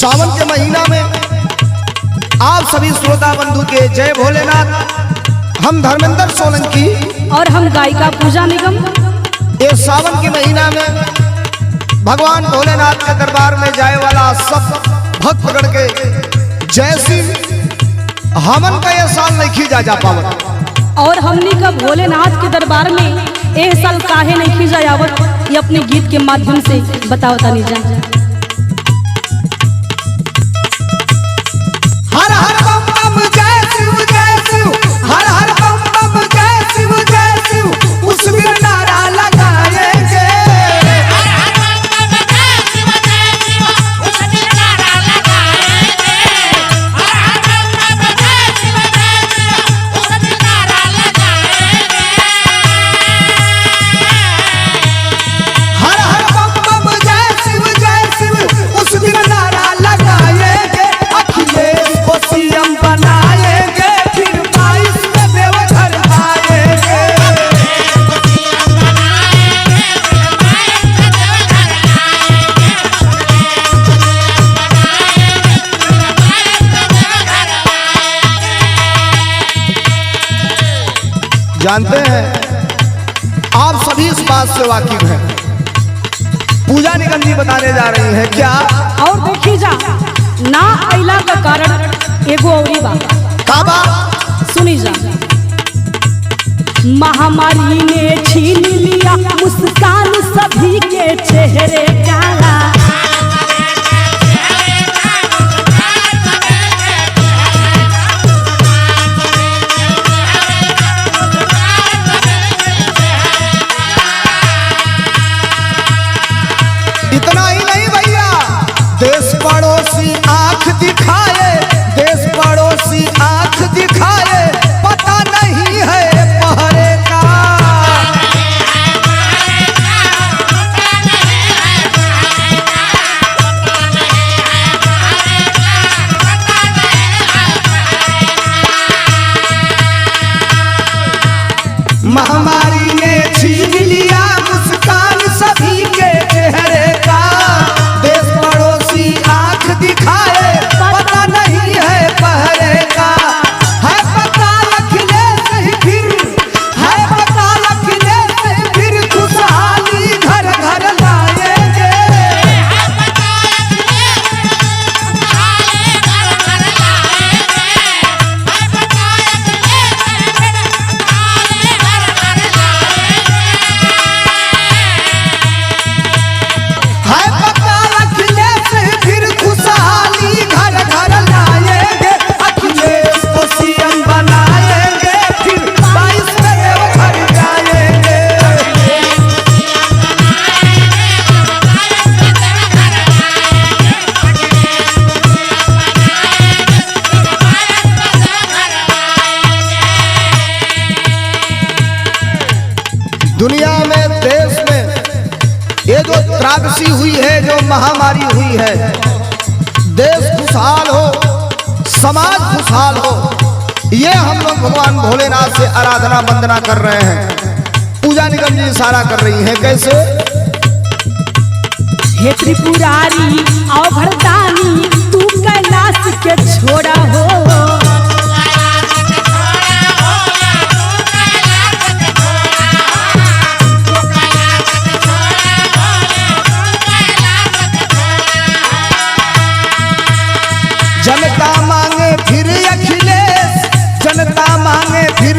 सावन के महीना में आप सभी श्रोता बंधु के जय भोलेनाथ। हम धर्मेंद्र सोलंकी और हम गायिका पूजा निगम ये सावन के महीना में भगवान भोलेनाथ के दरबार में जाए वाला सब भक्त पकड़ के जैसी हमन का यह साल नहीं जा पावत और हमनी का भोलेनाथ के दरबार में ए साल काहे नहीं खींचा जावत, ये अपने गीत के माध्यम से बताओ तानी जा। हर हर बम बम जय शिव जय शिव, हर हर बम बम जय शिव जय शिव, उस दिन नारा लगाएंगे। हर हर बम बम जय शिव जय शिव, उस दिन नारा लगाएंगे। हर हर बम बम जय शिव जय शिव, उस दिन नारा लगाएंगे। हर हर बम बम जय शिव जय शिव, उस दिन नारा लगाएंगे। अखिलेश को सीएम बनाएंगे, फिर 22 में देवघर आएंगे। जानते हैं आप सभी इस बात से वाकिफ हैं। पूजा निगम जी बताने जा रही हैं क्या? और देखी जा ना अइला का कारण एगो औरी बात काबा सुनी जा। महामारी ने छीन लिया मुस्कान सभी के चेहरे का। इतना ही नहीं भैया, देश पड़ोसी आंख दिखाए, देश पड़ोसी आंख दिखाए, पता नहीं है पहरे का। महामारी ने छीन लिया मुस्कान सभी के चेहरे का। देश पड़ोसी आंख दिखाए, पता नहीं है पहरे का। है पता अखिलेश ही फिर, है पता अखिलेश ही फिर, खुशहाली घर घर लाएंगे। है पता अखिलेश ही फिर, खुशहाली घर घर लाएंगे। अखिलेश को सीएम बनाएंगे, फिर 22 में देवघर जाएंगे। दुनिया में देश में ये जो त्रासदी हुई है, जो महामारी हुई है, देश खुशहाल हो, समाज खुशहाल हो, ये हम लोग भगवान भोलेनाथ से आराधना वंदना कर रहे हैं। पूजा निगम जी इशारा कर रही है कैसे? हे त्रिपुरारी आओ भरदानी, तू कैलाश के छोड़ा हो। जनता मांगे फिर अखिलेश, जनता मांगे फिर